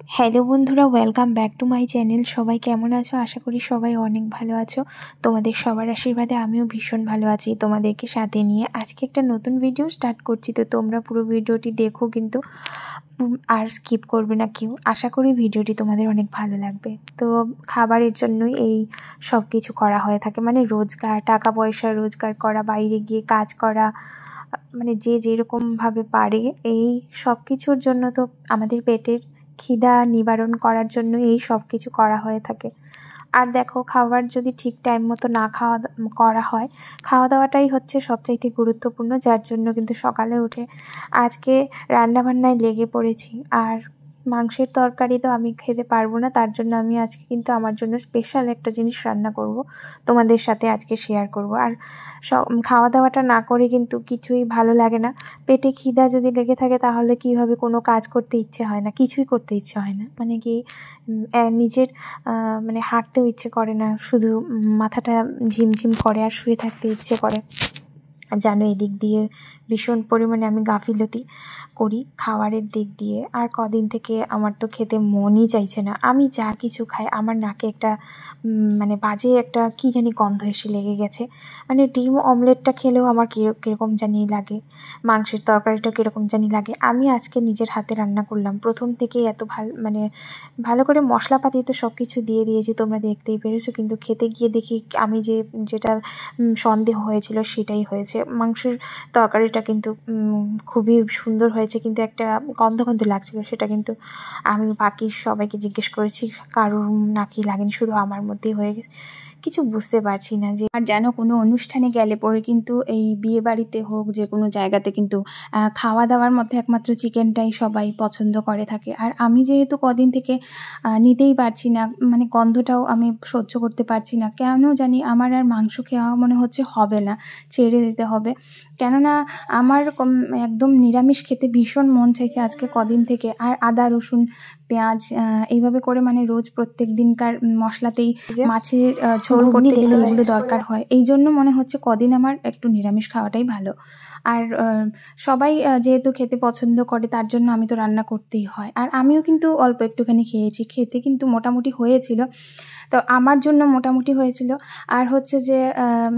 Hello বন্ধুরা, welcome back to my channel. সবাই কেমন আছো? আশা করি সবাই অনেক ভালো আছো। তোমাদের সবার আশীর্বাদে আমিও ভীষণ ভালো আছি। তোমাদেরকে সাথে নিয়ে আজকে একটা নতুন ভিডিও স্টার্ট করছি, তো তোমরা পুরো ভিডিওটি দেখো কিন্তু আর স্কিপ করবে না কেউ। আশা করি ভিডিওটি তোমাদের অনেক ভালো লাগবে। তো খাবারের জন্যই এই সব কিছু করা হয়ে থাকে, মানে রোজগার, টাকা পয়সা রোজগার করা, বাইরে গিয়ে কাজ করা, মানে যে যেরকমভাবে পারে এই সব কিছুর জন্য তো আমাদের পেটের খিদা নিবারণ করার জন্য এই সব কিছু করা হয়ে থাকে। আর দেখো, খাবার যদি ঠিক টাইম মতো না করা হয়, খাওয়া দাওয়াটাই হচ্ছে সবচাইতে গুরুত্বপূর্ণ, যার জন্য কিন্তু সকালে উঠে আজকে রান্নাবান্নায় লেগে পড়েছি। আর মাংসের তরকারি তো আমি খেতে পারবো না, তার জন্য আমি আজকে কিন্তু আমার জন্য স্পেশাল একটা জিনিস রান্না করব, তোমাদের সাথে আজকে শেয়ার করব। আর খাওয়া দাওয়াটা না করে কিন্তু কিছুই ভালো লাগে না। পেটে খিদা যদি লেগে থাকে তাহলে কীভাবে কোনো কাজ করতে ইচ্ছে হয় না, কিছুই করতে ইচ্ছে হয় না, মানে কি নিজের মানে হাঁটতেও ইচ্ছে করে না, শুধু মাথাটা ঝিমঝিম করে আর শুয়ে থাকতে ইচ্ছে করে। জানো, এদিক দিয়ে ভীষণ পরিমাণে আমি গাফিলতি করি খাবারের দিক দিয়ে। আর কদিন থেকে আমার তো খেতে মনই চাইছে না। আমি যা কিছু খাই আমার নাকে একটা মানে বাজে একটা কী জানি গন্ধ এসে লেগে গেছে। মানে ডিম অমলেটটা খেলেও আমার কীরকম জানি লাগে, মাংসের তরকারিটা কীরকম জানি লাগে। আমি আজকে নিজের হাতে রান্না করলাম, প্রথম থেকেই এত মানে ভালো করে মশলাপাতি তো সব কিছু দিয়ে দিয়েছি, তোমরা দেখতেই পেরেছো। কিন্তু খেতে গিয়ে দেখি আমি যেটা সন্দেহ হয়েছিল সেটাই হয়েছে। মাংসের তরকারিটা কিন্তু খুবই সুন্দর হয়েছে, কিন্তু একটা গন্ধ গন্ধ লাগছিল। সেটা কিন্তু আমি বাকি সবাইকে জিজ্ঞেস করেছি, কারোর নাকি লাগেনি, শুধু আমার মধ্যেই হয়ে গেছে। কিছু বুঝতে পারছি না যে। আর যেন কোনো অনুষ্ঠানে গেলে পরে কিন্তু এই বিয়ে বাড়িতে হোক, যে কোনো জায়গাতে কিন্তু খাওয়া দাওয়ার মধ্যে একমাত্র চিকেনটাই সবাই পছন্দ করে থাকে। আর আমি যেহেতু কদিন থেকে নিতেই পারছি না, মানে গন্ধটাও আমি সহ্য করতে পারছি না, কেন জানি আমার আর মাংস খাওয়া মনে হচ্ছে হবে না, ছেড়ে দিতে হবে। কেননা আমার একদম নিরামিষ খেতে ভীষণ মন চাইছে আজকে কদিন থেকে। আর আদা রসুন পেঁয়াজ এইভাবে করে মানে রোজ প্রত্যেক দিনকার মশলাতেই মাছের ঝোল করতে গেলে এগুলো দরকার হয়। এই জন্য মনে হচ্ছে কদিন আমার একটু নিরামিষ খাওয়াটাই ভালো। আর সবাই যেহেতু খেতে পছন্দ করে, তার জন্য আমি তো রান্না করতেই হয়। আর আমিও কিন্তু অল্প একটুখানি খেয়েছি, খেতে কিন্তু মোটামুটি হয়েছিল, তো আমার জন্য মোটামুটি হয়েছিল। আর হচ্ছে যে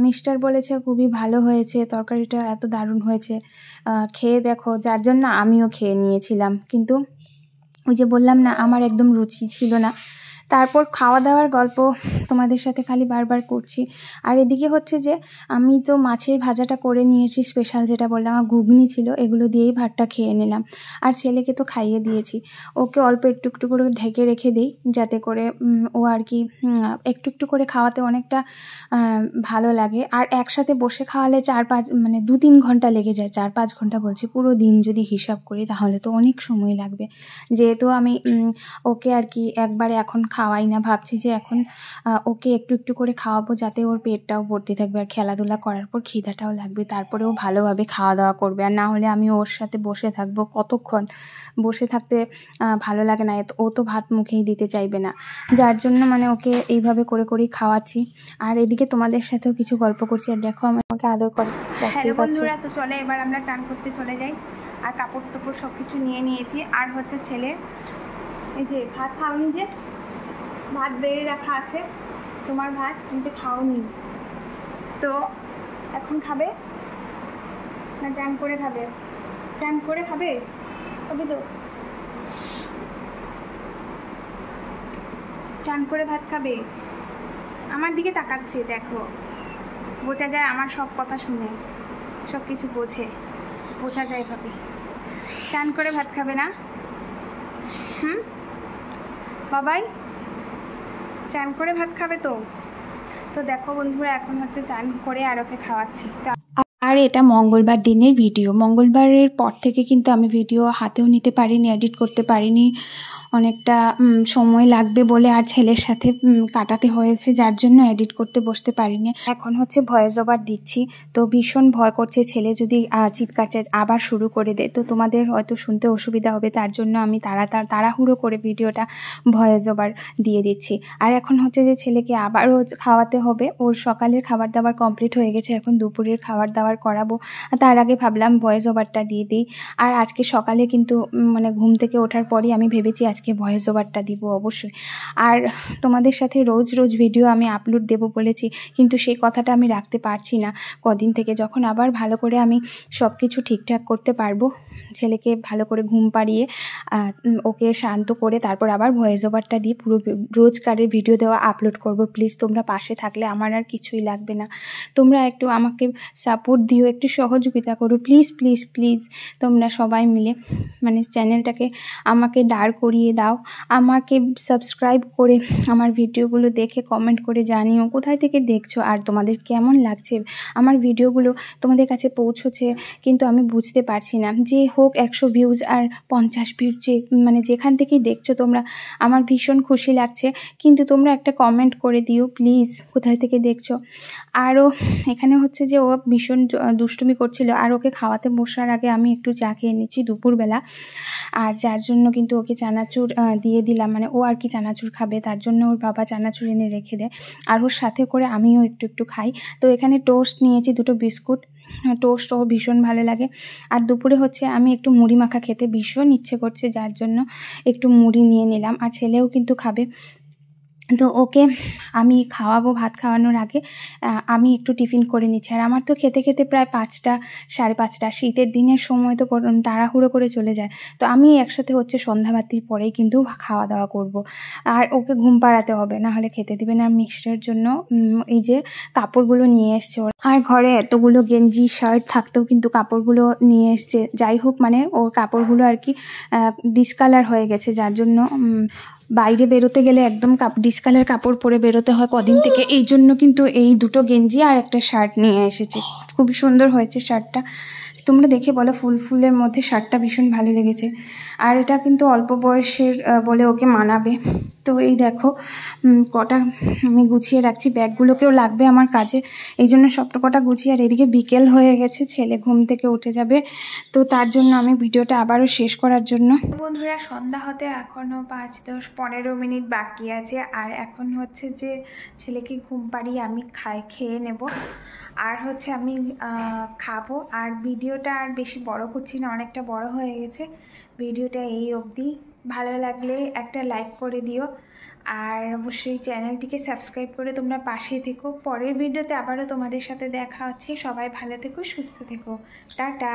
মিস্টার বলেছে খুবই ভালো হয়েছে, তরকারিটা এত দারুণ হয়েছে, খেয়ে দেখো, যার জন্য আমিও খেয়ে নিয়েছিলাম। কিন্তু ওই যে বললাম না, আমার একদম রুচি ছিল না। তারপর খাওয়া দাওয়ার গল্প তোমাদের সাথে খালি বারবার করছি। আর এদিকে হচ্ছে যে আমি তো মাছের ভাজাটা করে নিয়েছি স্পেশাল, যেটা বললাম, আমার ঘুগনি ছিল, এগুলো দিয়েই ভাতটা খেয়ে নিলাম। আর ছেলেকে তো খাইয়ে দিয়েছি, ওকে অল্প একটু একটু করে ঢেকে রেখে দিই, যাতে করে ও আর কি একটু একটু করে খাওয়াতে অনেকটা ভালো লাগে। আর একসাথে বসে খাওয়ালে 4-5 মানে 2-3 ঘন্টা লেগে যায়, 4-5 ঘন্টা বলছি, পুরো দিন যদি হিসাব করি তাহলে তো অনেক সময় লাগবে। যেহেতু আমি ওকে আর কি একবারে এখন খাওয়াই না, ভাবছি যে এখন ওকে একটু একটু করে খাওয়াবো, যাতে ওর পেটটাও ভর্তি থাকবে, আর খেলাধুলা করার পর খিদাটাও লাগবে, তারপরেও ভালোভাবে খাওয়া দাওয়া করবে। আর না হলে আমি ওর সাথে বসে থাকবো, কতক্ষণ বসে থাকতে ভালো লাগে না, ও তো ভাত মুখেই দিতে চাইবে না, যার জন্য মানে ওকে এইভাবে করে করেই খাওয়াচ্ছি। আর এদিকে তোমাদের সাথেও কিছু গল্প করছি। আর দেখো আমাকে আদর করে। হ্যালো বন্ধুরা, তো চলে এবার আমরা চান করতে চলে যাই। আর কাপড় টাপড় সব কিছু নিয়ে নিয়েছি। আর হচ্ছে ছেলে এই যে ভাত খাওনি, যে ভাত বেড়ে রাখা আছে, তোমার ভাত কিন্তু খাওনি, তো এখন খাবে না চান করে খাবে? চান করে খাবে তবে তো, চান করে ভাত খাবে। আমার দিকে তাকাচ্ছে, দেখো, বোঝা যায় আমার সব কথা শুনে, সব কিছু বোঝা যায় ভাবে। চান করে ভাত খাবে না? বাবাই চান করে ভাত খাবে তো? তো দেখো বন্ধুরা, এখন হচ্ছে চান করে আর ওকে খাওয়াচ্ছি। আর এটা মঙ্গলবার দিনের ভিডিও। মঙ্গলবারের পর থেকে কিন্তু আমি ভিডিও হাতেও নিতে পারিনি, এডিট করতে পারিনি, অনেকটা সময় লাগবে বলে আর ছেলের সাথে কাটাতে হয়েছে, যার জন্য এডিট করতে বসতে পারিনি। এখন হচ্ছে ভয়েস ওভার দিচ্ছি, তো ভীষণ ভয় করছে ছেলে যদি চিৎকার আবার শুরু করে দেয়, তো তোমাদের হয়তো শুনতে অসুবিধা হবে, তার জন্য আমি তাড়াহুড়ো করে ভিডিওটা ভয়েস ওভার দিয়ে দিচ্ছি। আর এখন হচ্ছে যে ছেলেকে আবারও খাওয়াতে হবে, ওর সকালের খাবার দাবার কমপ্লিট হয়ে গেছে, এখন দুপুরের খাবার দাবার করাবো। তার আগে ভাবলাম ভয়েস ওভারটা দিয়ে দিই। আর আজকে সকালে কিন্তু মানে ঘুম থেকে ওঠার পরই আমি ভেবেছি আজকে আজকে ভয়েস ওভারটা দিব অবশ্যই। আর তোমাদের সাথে রোজ রোজ ভিডিও আমি আপলোড দেব বলেছি, কিন্তু সেই কথাটা আমি রাখতে পারছি না কদিন থেকে। যখন আবার ভালো করে আমি সব কিছু ঠিকঠাক করতে পারবো, ছেলেকে ভালো করে ঘুম পাড়িয়ে ওকে শান্ত করে তারপর আবার ভয়েস ওভারটা দিয়ে পুরো রোজকারের ভিডিও দেওয়া আপলোড করব। প্লিজ তোমরা পাশে থাকলে আমার আর কিছুই লাগবে না। তোমরা একটু আমাকে সাপোর্ট দিও, একটু সহযোগিতা করো প্লিজ প্লিজ প্লিজ। তোমরা সবাই মিলে মানে চ্যানেলটাকে আমাকে দাঁড় করিয়ে দাও, আমাকে সাবস্ক্রাইব করে আমার ভিডিওগুলো দেখে কমেন্ট করে জানিও কোথায় থেকে দেখছো আর তোমাদের কেমন লাগছে আমার ভিডিওগুলো তোমাদের কাছে পৌঁছচ্ছে। কিন্তু আমি বুঝতে পারছি না, যে হোক 100 ভিউজ আর 50 ভিউজ, যে মানে যেখান থেকেই দেখছো তোমরা, আমার ভীষণ খুশি লাগছে। কিন্তু তোমরা একটা কমেন্ট করে দিও প্লিজ কোথায় থেকে দেখছো। আরও এখানে হচ্ছে যে ও ভীষণ দুষ্টুমি করছিল, আর ওকে খাওয়াতে বসার আগে আমি একটু চা খেয়ে নিচ্ছি দুপুরবেলা, আর যার জন্য কিন্তু ওকে চানাচুর দিয়ে দিলাম। মানে ও আর কি চানাচুর খাবে, তার জন্য ওর বাবা চানাচুর এনে রেখে দেয়, আর ওর সাথে করে আমিও একটু একটু খাই। তো এখানে টোস্ট নিয়েছি, 2টো বিস্কুট, টোস্ট ও ভীষণ ভালো লাগে। আর দুপুরে হচ্ছে আমি একটু মুড়ি মাখা খেতে ভীষণ ইচ্ছে করছে, যার জন্য একটু মুড়ি নিয়ে নিলাম, আর ছেলেও কিন্তু খাবে। তো ওকে আমি খাওয়াবো, ভাত খাওয়ানোর আগে আমি একটু টিফিন করে নিচ্ছি। আর আমার তো খেতে খেতে প্রায় 5টা 5:30, শীতের দিনের সময় তো তাড়াহুড়ো করে চলে যায়। তো আমি একসাথে হচ্ছে সন্ধ্যাবাতির পরেই কিন্তু খাওয়া দাওয়া করব। আর ওকে ঘুম পাড়াতে হবে, না হলে খেতে দেবে না। মিষ্টির জন্য এই যে কাপড়গুলো নিয়ে এসছে ওর, আর ঘরে এতগুলো গেঞ্জি শার্ট থাকতেও কিন্তু কাপড়গুলো নিয়ে এসছে। যাই হোক, মানে ওর কাপড়গুলো আর কি ডিসকালার হয়ে গেছে, যার জন্য বাইরে বেরোতে গেলে একদম ডিসকালার কাপড় পরে বেরোতে হয় কদিন থেকে। এই জন্য কিন্তু এই 2টো গেঞ্জি আর একটা শার্ট নিয়ে এসেছি। খুবই সুন্দর হয়েছে শার্টটা, তোমরা দেখে বলো। ফুলের মধ্যে শার্টটা ভীষণ ভালো লেগেছে, আর এটা কিন্তু অল্প বয়সের বলে ওকে মানাবে। তো এই দেখো কটা আমি গুছিয়ে রাখছি, ব্যাগগুলোকেও লাগবে আমার কাজে, এই জন্য সবটা কটা গুছিয়ে। আর এদিকে বিকেল হয়ে গেছে, ছেলে ঘুম থেকে উঠে যাবে, তো তার জন্য আমি ভিডিওটা আবারও শেষ করার জন্য। বন্ধুরা, সন্ধ্যা হতে এখনও 5-10-15 মিনিট বাকি আছে, আর এখন হচ্ছে যে ছেলেকে ঘুম পাড়িয়ে আমি খেয়ে নেব, আর হচ্ছে আমি খাবো। আর ভিডিওটা আর বেশি বড় করছি না, অনেকটা বড় হয়ে গেছে ভিডিওটা এই অবধি। ভালো লাগলে একটা লাইক করে দিও, আর অবশ্যই চ্যানেলটিকে সাবস্ক্রাইব করে তোমরা পাশে থেকো। পরের ভিডিওতে আবারও তোমাদের সাথে দেখা হচ্ছে। সবাই ভালো থেকো, সুস্থ থেকো, টাটা।